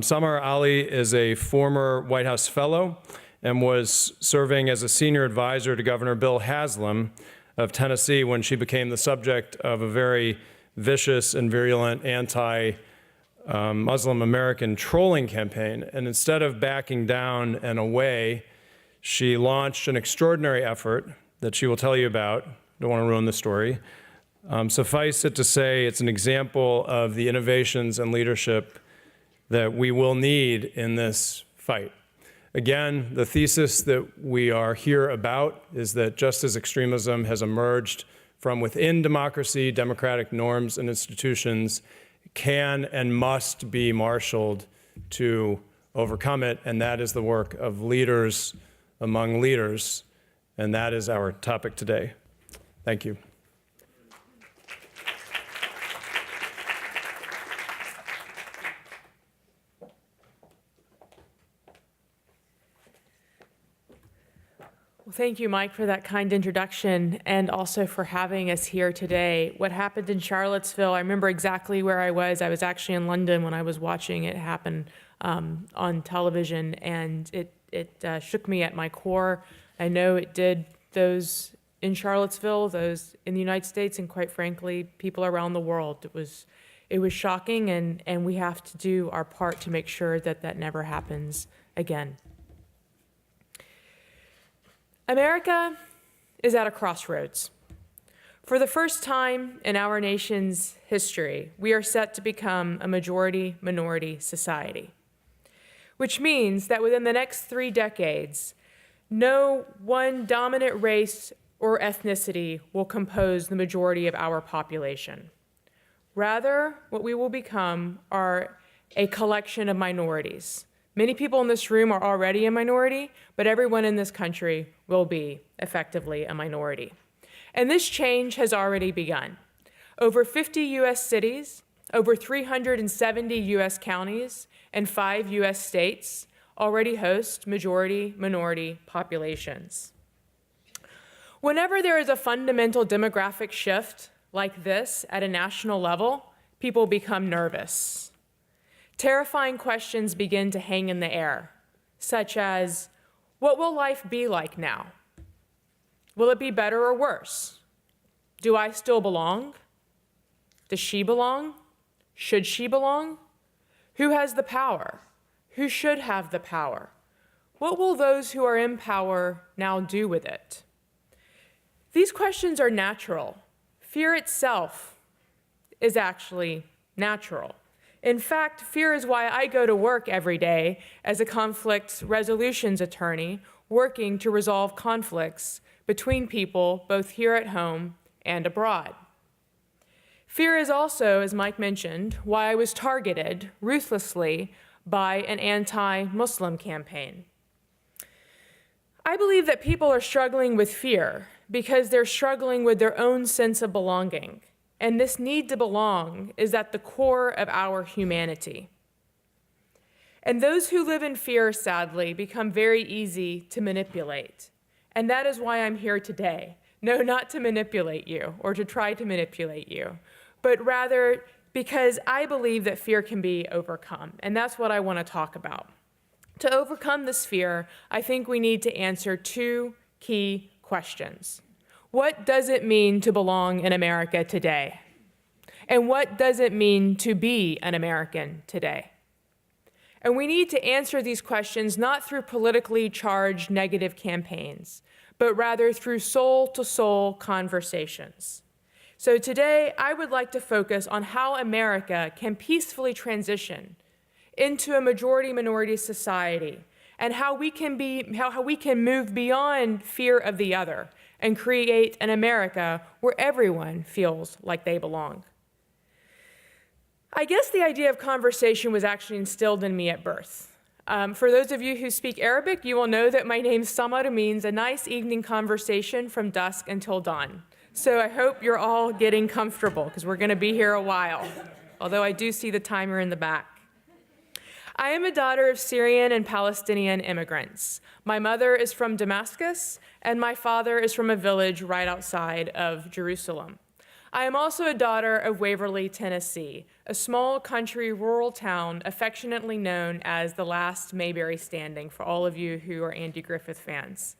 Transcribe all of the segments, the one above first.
Samar Ali is a former White House fellow and was serving as a senior advisor to Governor Bill Haslam of Tennessee when she became the subject of a very vicious and virulent anti-Muslim American trolling campaign. And instead of backing down and away, she launched an extraordinary effort that she will tell you about. Don't want to ruin the story. Suffice it to say, it's an example of the innovations and leadership that we will need in this fight. Again, the thesis that we are here about is that just as extremism has emerged from within democracy, democratic norms and institutions can and must be marshaled to overcome it, and that is the work of leaders among leaders, and that is our topic today. Thank you. Well, thank you, Mike, for that kind introduction and also for having us here today. What happened in Charlottesville, I remember exactly where I was. I was actually in London when I was watching it happen on television, and it shook me at my core. I know it did those in Charlottesville, those in the United States, and quite frankly, people around the world. It was shocking, and we have to do our part to make sure that that never happens again. America is at a crossroads. For the first time in our nation's history, we are set to become a majority-minority society, which means that within the next 3 decades, no one dominant race or ethnicity will compose the majority of our population. Rather, what we will become are a collection of minorities. Many people in this room are already a minority, but everyone in this country will be effectively a minority. And this change has already begun. Over 50 U.S. cities, over 370 U.S. counties, and 5 U.S. states already host majority-minority populations. Whenever there is a fundamental demographic shift like this at a national level, people become nervous. Terrifying questions begin to hang in the air, such as, what will life be like now? Will it be better or worse? Do I still belong? Does she belong? Should she belong? Who has the power? Who should have the power? What will those who are in power now do with it? These questions are natural. Fear itself is actually natural. In fact, fear is why I go to work every day as a conflict resolutions attorney, working to resolve conflicts between people both here at home and abroad. Fear is also, as Mike mentioned, why I was targeted ruthlessly by an anti-Muslim campaign. I believe that people are struggling with fear because they're struggling with their own sense of belonging. And this need to belong is at the core of our humanity. And those who live in fear, sadly, become very easy to manipulate. And that is why I'm here today. No, not to manipulate you or to try to manipulate you, but rather because I believe that fear can be overcome. And that's what I want to talk about. To overcome this fear, I think we need to answer 2 key questions. What does it mean to belong in America today? And what does it mean to be an American today? And we need to answer these questions not through politically charged negative campaigns, but rather through soul-to-soul conversations. So today, I would like to focus on how America can peacefully transition into a majority-minority society and how we can move beyond fear of the other and create an America where everyone feels like they belong. I guess the idea of conversation was actually instilled in me at birth. For those of you who speak Arabic, you will know that my name Samar means a nice evening conversation from dusk until dawn. So I hope you're all getting comfortable because we're going to be here a while, although I do see the timer in the back. I am a daughter of Syrian and Palestinian immigrants. My mother is from Damascus, and my father is from a village right outside of Jerusalem. I am also a daughter of Waverly, Tennessee, a small country rural town affectionately known as the last Mayberry standing for all of you who are Andy Griffith fans.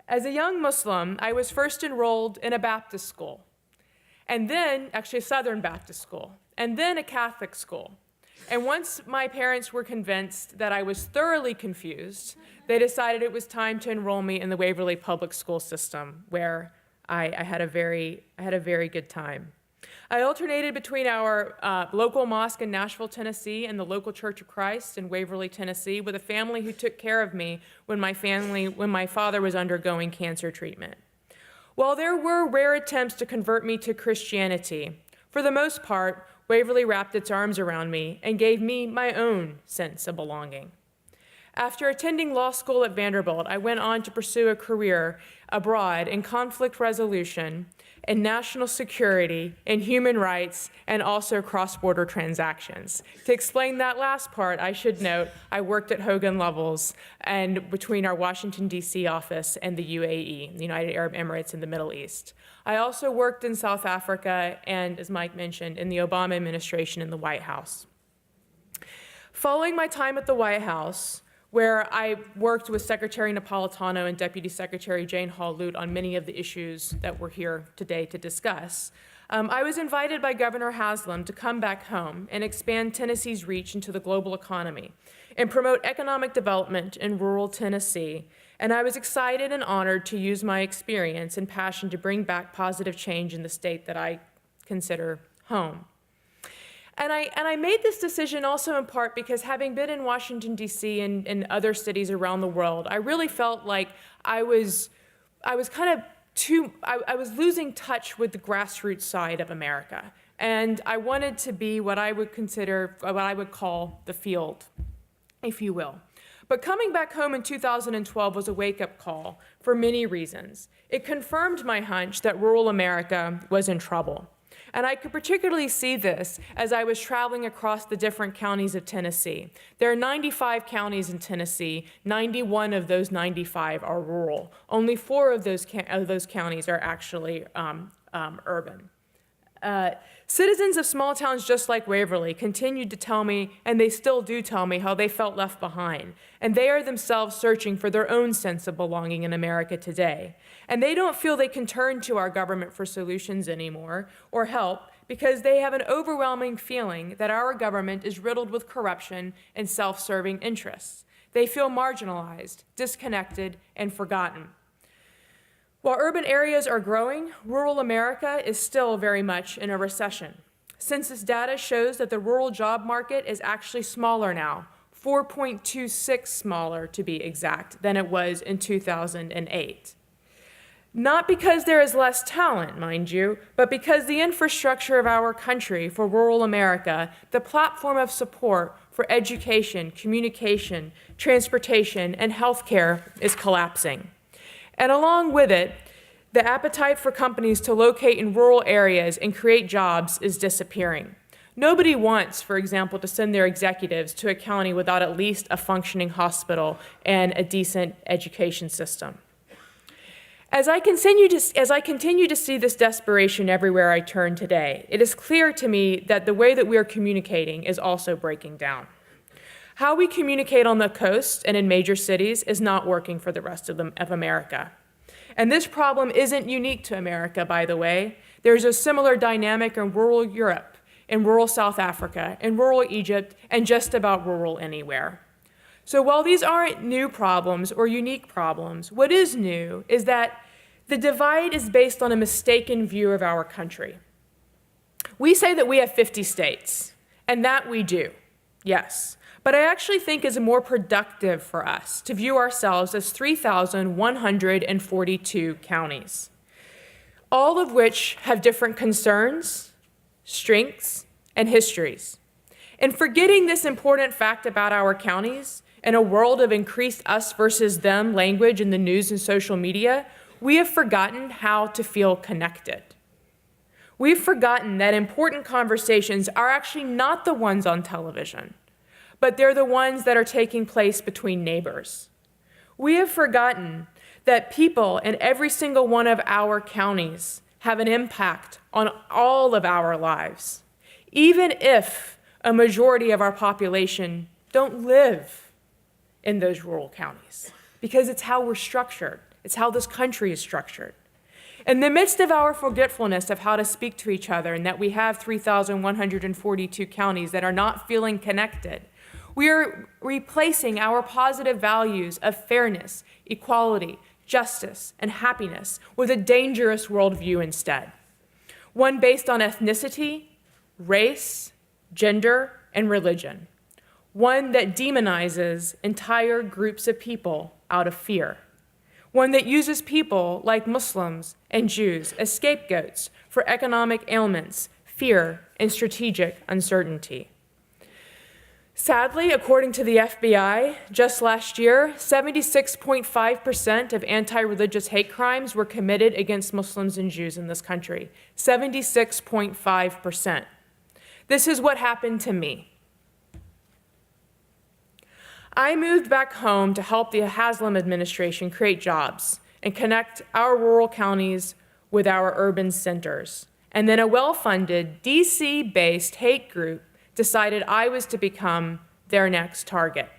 As a young Muslim, I was first enrolled in a Baptist school, and then, actually a Southern Baptist school, and then a Catholic school. And once my parents were convinced that I was thoroughly confused, they decided it was time to enroll me in the Waverly public school system, where I had a very good time. I alternated between our local mosque in Nashville, Tennessee, and the local Church of Christ in Waverly, Tennessee, with a family who took care of me when my father was undergoing cancer treatment. While there were rare attempts to convert me to Christianity, for the most part, Waverly wrapped its arms around me and gave me my own sense of belonging. After attending law school at Vanderbilt, I went on to pursue a career abroad in conflict resolution, in national security, in human rights, and also cross-border transactions. To explain that last part, I should note I worked at Hogan Lovells and between our Washington, D.C. office and the UAE, the United Arab Emirates in the Middle East. I also worked in South Africa and, as Mike mentioned, in the Obama administration in the White House. Following my time at the White House, where I worked with Secretary Napolitano and Deputy Secretary Jane Hall-Lute on many of the issues that we're here today to discuss, I was invited by Governor Haslam to come back home and expand Tennessee's reach into the global economy and promote economic development in rural Tennessee. And I was excited and honored to use my experience and passion to bring back positive change in the state that I consider home. And I made this decision also in part because having been in Washington, D.C. and other cities around the world, I really felt like I was losing touch with the grassroots side of America. And I wanted to be what I would call the field, if you will. But coming back home in 2012 was a wake-up call for many reasons. It confirmed my hunch that rural America was in trouble. And I could particularly see this as I was traveling across the different counties of Tennessee. There are 95 counties in Tennessee. 91 of those 95 are rural. Only 4 of those counties are actually urban. Citizens of small towns just like Waverly continued to tell me, and they still do tell me, how they felt left behind. And they are themselves searching for their own sense of belonging in America today. And they don't feel they can turn to our government for solutions anymore or help because they have an overwhelming feeling that our government is riddled with corruption and self-serving interests. They feel marginalized, disconnected, and forgotten. While urban areas are growing, rural America is still very much in a recession. Census data shows that the rural job market is actually smaller now, 4.26 smaller to be exact, than it was in 2008. Not because there is less talent, mind you, but because the infrastructure of our country for rural America, the platform of support for education, communication, transportation, and healthcare is collapsing. And along with it, the appetite for companies to locate in rural areas and create jobs is disappearing. Nobody wants, for example, to send their executives to a county without at least a functioning hospital and a decent education system. As I continue to see this desperation everywhere I turn today, it is clear to me that the way that we are communicating is also breaking down. How we communicate on the coast and in major cities is not working for the rest of America. And this problem isn't unique to America, by the way. There's a similar dynamic in rural Europe, in rural South Africa, in rural Egypt, and just about rural anywhere. So while these aren't new problems or unique problems, what is new is that the divide is based on a mistaken view of our country. We say that we have 50 states, and that we do, yes. But I actually think it's more productive for us to view ourselves as 3,142 counties, all of which have different concerns, strengths, and histories. And forgetting this important fact about our counties, in a world of increased us versus them language in the news and social media, we have forgotten how to feel connected. We've forgotten that important conversations are actually not the ones on television, but they're the ones that are taking place between neighbors. We have forgotten that people in every single one of our counties have an impact on all of our lives, even if a majority of our population don't live in those rural counties, because it's how we're structured. It's how this country is structured. In the midst of our forgetfulness of how to speak to each other and that we have 3,142 counties that are not feeling connected, we are replacing our positive values of fairness, equality, justice, and happiness with a dangerous worldview instead. One based on ethnicity, race, gender, and religion. One that demonizes entire groups of people out of fear. One that uses people like Muslims and Jews as scapegoats for economic ailments, fear, and strategic uncertainty. Sadly, according to the FBI, just last year, 76.5% of anti-religious hate crimes were committed against Muslims and Jews in this country. 76.5%. This is what happened to me. I moved back home to help the Haslam administration create jobs and connect our rural counties with our urban centers. And then a well-funded, DC-based hate group decided I was to become their next target.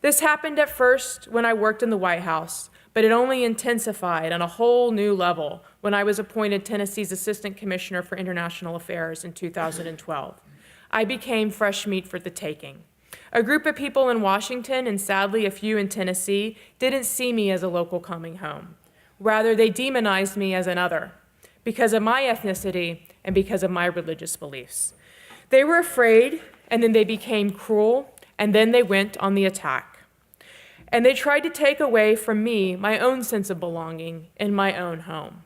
This happened at first when I worked in the White House, but it only intensified on a whole new level when I was appointed Tennessee's Assistant Commissioner for International Affairs in 2012. I became fresh meat for the taking. A group of people in Washington, and sadly a few in Tennessee, didn't see me as a local coming home. Rather, they demonized me as another because of my ethnicity and because of my religious beliefs. They were afraid, and then they became cruel, and then they went on the attack. And they tried to take away from me my own sense of belonging in my own home.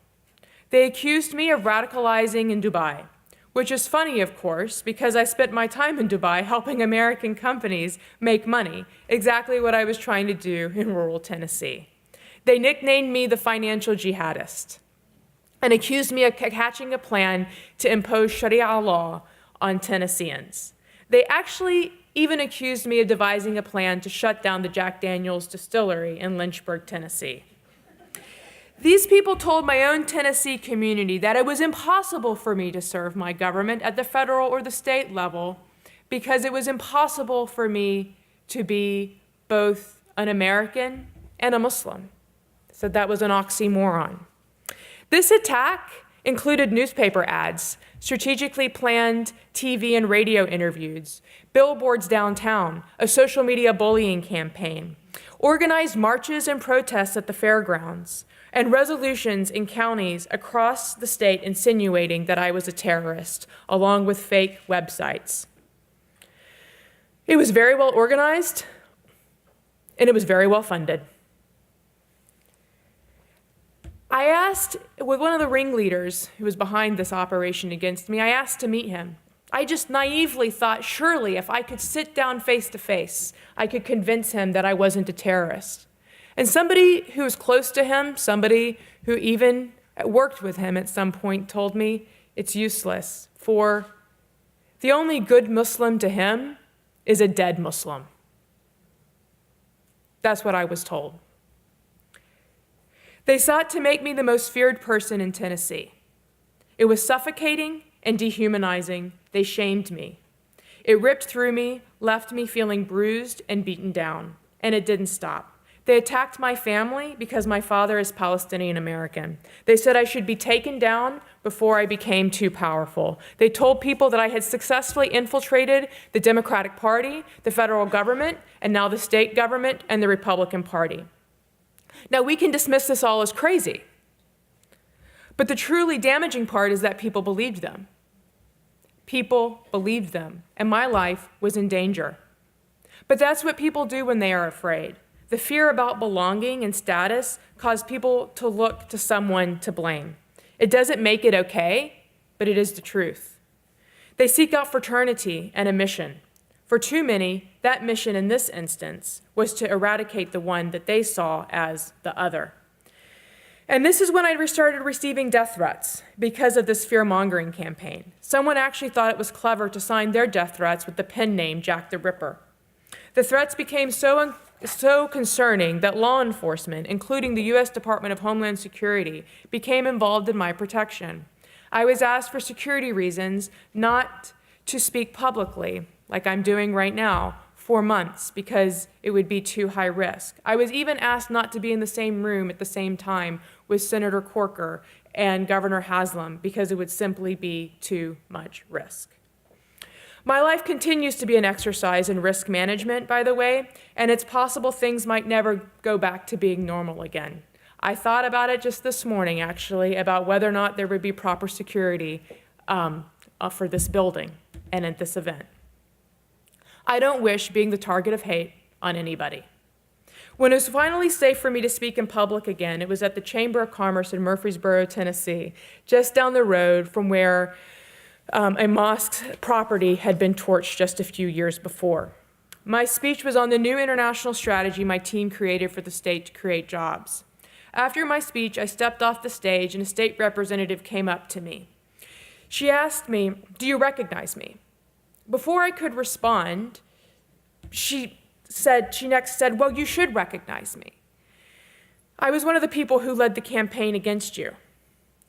They accused me of radicalizing in Dubai, which is funny, of course, because I spent my time in Dubai helping American companies make money, exactly what I was trying to do in rural Tennessee. They nicknamed me the financial jihadist and accused me of hatching a plan to impose Sharia law on Tennesseans. They actually even accused me of devising a plan to shut down the Jack Daniel's distillery in Lynchburg, Tennessee. These people told my own Tennessee community that it was impossible for me to serve my government at the federal or the state level because it was impossible for me to be both an American and a Muslim. So that was an oxymoron. This attack included newspaper ads, strategically planned TV and radio interviews, billboards downtown, a social media bullying campaign, organized marches and protests at the fairgrounds, and resolutions in counties across the state insinuating that I was a terrorist, along with fake websites. It was very well organized, and it was very well funded. I asked, with one of the ringleaders who was behind this operation against me, I asked to meet him. I just naively thought, surely if I could sit down face to face, I could convince him that I wasn't a terrorist. And somebody who was close to him, somebody who even worked with him at some point, told me it's useless, for the only good Muslim to him is a dead Muslim. That's what I was told. They sought to make me the most feared person in Tennessee. It was suffocating and dehumanizing. They shamed me. It ripped through me, left me feeling bruised and beaten down, and it didn't stop. They attacked my family because my father is Palestinian American. They said I should be taken down before I became too powerful. They told people that I had successfully infiltrated the Democratic Party, the federal government, and now the state government and the Republican Party. Now, we can dismiss this all as crazy, but the truly damaging part is that people believed them. People believed them, and my life was in danger. But that's what people do when they are afraid. The fear about belonging and status caused people to look to someone to blame. It doesn't make it okay, but it is the truth. They seek out fraternity and a mission. For too many, that mission in this instance was to eradicate the one that they saw as the other. And this is when I started receiving death threats because of this fear-mongering campaign. Someone actually thought it was clever to sign their death threats with the pen name Jack the Ripper. The threats became so so concerning that law enforcement, including the U.S. Department of Homeland Security, became involved in my protection. I was asked for security reasons not to speak publicly, like I'm doing right now, for months because it would be too high risk. I was even asked not to be in the same room at the same time with Senator Corker and Governor Haslam because it would simply be too much risk. My life continues to be an exercise in risk management, by the way, and it's possible things might never go back to being normal again. I thought about it just this morning, actually, about whether or not there would be proper security for this building and at this event. I don't wish being the target of hate on anybody. When it was finally safe for me to speak in public again, it was at the Chamber of Commerce in Murfreesboro, Tennessee, just down the road from where a mosque's property had been torched just a few years before. My speech was on the new international strategy my team created for the state to create jobs. After my speech, I stepped off the stage and a state representative came up to me. She asked me, "Do you recognize me?" Before I could respond, she next said, "Well, you should recognize me. I was one of the people who led the campaign against you."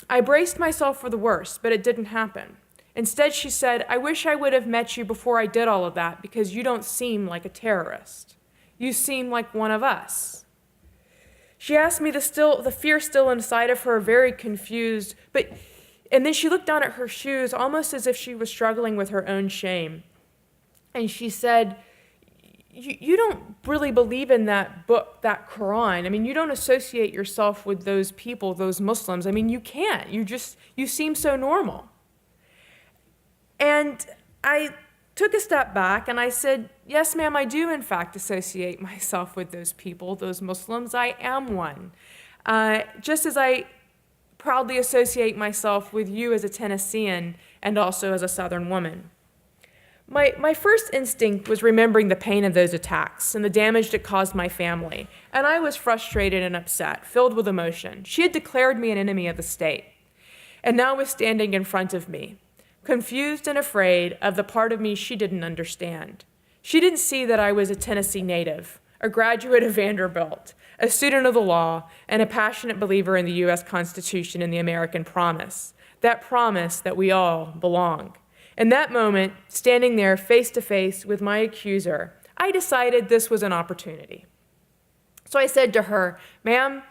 I braced myself for the worst, but it didn't happen. Instead, she said, "I wish I would have met you before I did all of that because you don't seem like a terrorist. You seem like one of us." She asked me the fear still inside of her, very confused, and then she looked down at her shoes almost as if she was struggling with her own shame. And she said, you don't really believe in that book, that Quran. I mean, you don't associate yourself with those people, those Muslims. I mean, you can't. You seem so normal." And I took a step back and I said, "Yes, ma'am, I do in fact associate myself with those people, those Muslims. I am one. Just as I proudly associate myself with you as a Tennessean and also as a Southern woman." My first instinct was remembering the pain of those attacks and the damage it caused my family, and I was frustrated and upset, filled with emotion. She had declared me an enemy of the state, and now was standing in front of me, confused and afraid of the part of me she didn't understand. She didn't see that I was a Tennessee native, a graduate of Vanderbilt, a student of the law, and a passionate believer in the U.S. Constitution and the American promise, that promise that we all belong. In that moment, standing there face to face with my accuser, I decided this was an opportunity. So I said to her, "Ma'am,"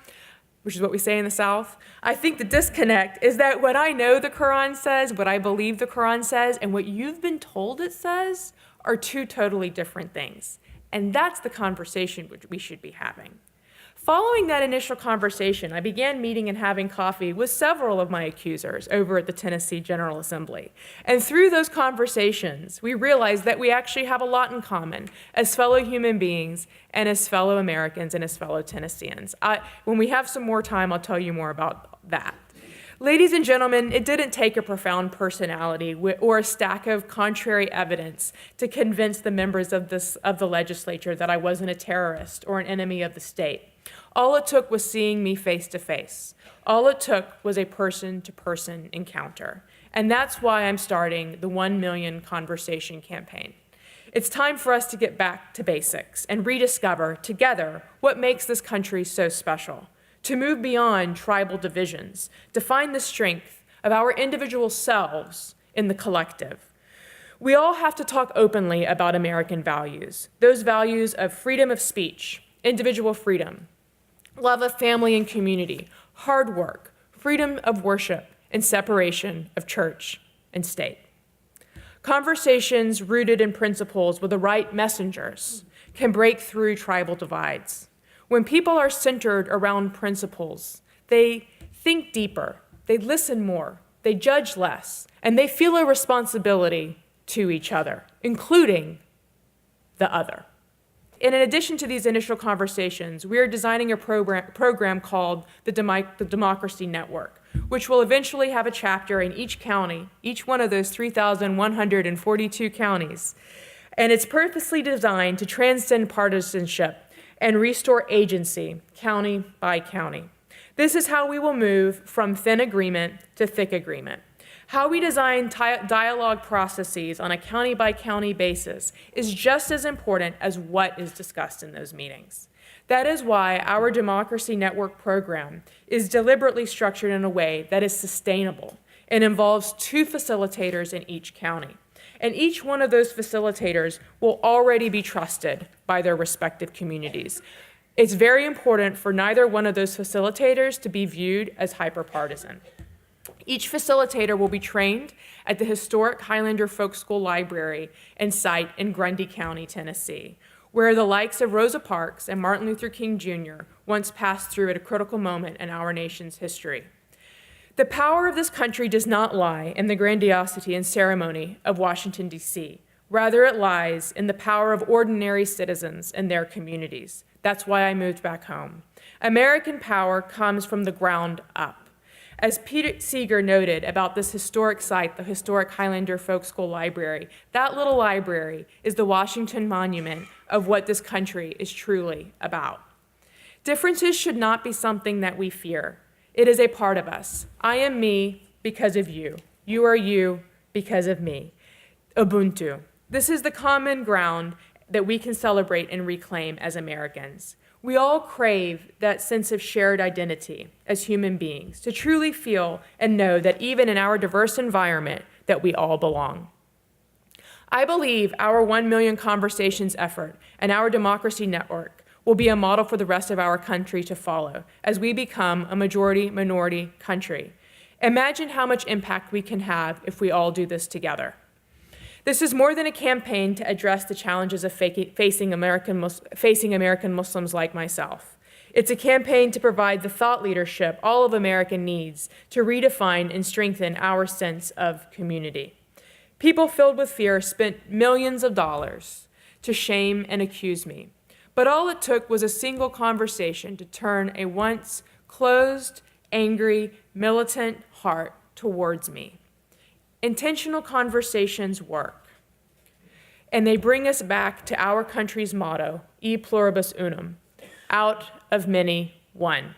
which is what we say in the South, "I think the disconnect is that what I know the Quran says, what I believe the Quran says, and what you've been told it says are two totally different things. And that's the conversation which we should be having." Following that initial conversation, I began meeting and having coffee with several of my accusers over at the Tennessee General Assembly. And through those conversations, we realized that we actually have a lot in common as fellow human beings and as fellow Americans and as fellow Tennesseans. When we have some more time, I'll tell you more about that. Ladies and gentlemen, it didn't take a profound personality or a stack of contrary evidence to convince the members of the legislature that I wasn't a terrorist or an enemy of the state. All it took was seeing me face to face. All it took was a person-to-person encounter. And that's why I'm starting the 1 Million Conversation campaign. It's time for us to get back to basics and rediscover together what makes this country so special, to move beyond tribal divisions, to find the strength of our individual selves in the collective. We all have to talk openly about American values, those values of freedom of speech, individual freedom, love of family and community, hard work, freedom of worship, and separation of church and state. Conversations rooted in principles with the right messengers can break through tribal divides. When people are centered around principles, they think deeper, they listen more, they judge less, and they feel a responsibility to each other, including the other. And in addition to these initial conversations, we are designing a program called the Democracy Network, which will eventually have a chapter in each county, each one of those 3,142 counties. And it's purposely designed to transcend partisanship and restore agency, county by county. This is how we will move from thin agreement to thick agreement, How we design dialogue processes on a county-by-county basis is just as important as what is discussed in those meetings. That is why our Democracy Network program is deliberately structured in a way that is sustainable and involves 2 facilitators in each county. And each one of those facilitators will already be trusted by their respective communities. It's very important for neither one of those facilitators to be viewed as hyperpartisan. Each facilitator will be trained at the historic Highlander Folk School Library and site in Grundy County, Tennessee, where the likes of Rosa Parks and Martin Luther King Jr. once passed through at a critical moment in our nation's history. The power of this country does not lie in the grandiosity and ceremony of Washington, D.C. Rather, it lies in the power of ordinary citizens and their communities. That's why I moved back home. American power comes from the ground up. As Peter Seeger noted about this historic site, the historic Highlander Folk School Library, that little library is the Washington Monument of what this country is truly about. Differences should not be something that we fear. It is a part of us. I am me because of you. You are you because of me. Ubuntu. This is the common ground that we can celebrate and reclaim as Americans. We all crave that sense of shared identity as human beings, to truly feel and know that even in our diverse environment, that we all belong. I believe our 1 Million Conversations effort and our Democracy Network will be a model for the rest of our country to follow as we become a majority-minority country. Imagine how much impact we can have if we all do this together. This is more than a campaign to address the challenges of facing American Muslims like myself. It's a campaign to provide the thought leadership all of America needs to redefine and strengthen our sense of community. People filled with fear spent millions of dollars to shame and accuse me. But all it took was a single conversation to turn a once closed, angry, militant heart towards me. Intentional conversations work, and they bring us back to our country's motto, E pluribus unum, out of many, one.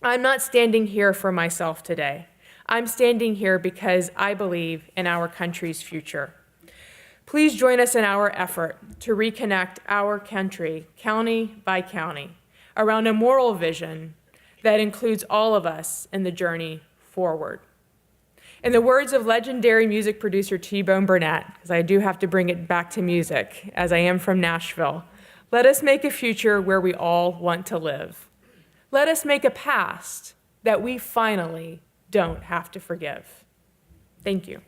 I'm not standing here for myself today. I'm standing here because I believe in our country's future. Please join us in our effort to reconnect our country, county by county, around a moral vision that includes all of us in the journey forward. In the words of legendary music producer T-Bone Burnett, because I do have to bring it back to music, as I am from Nashville, let us make a future where we all want to live. Let us make a past that we finally don't have to forgive. Thank you.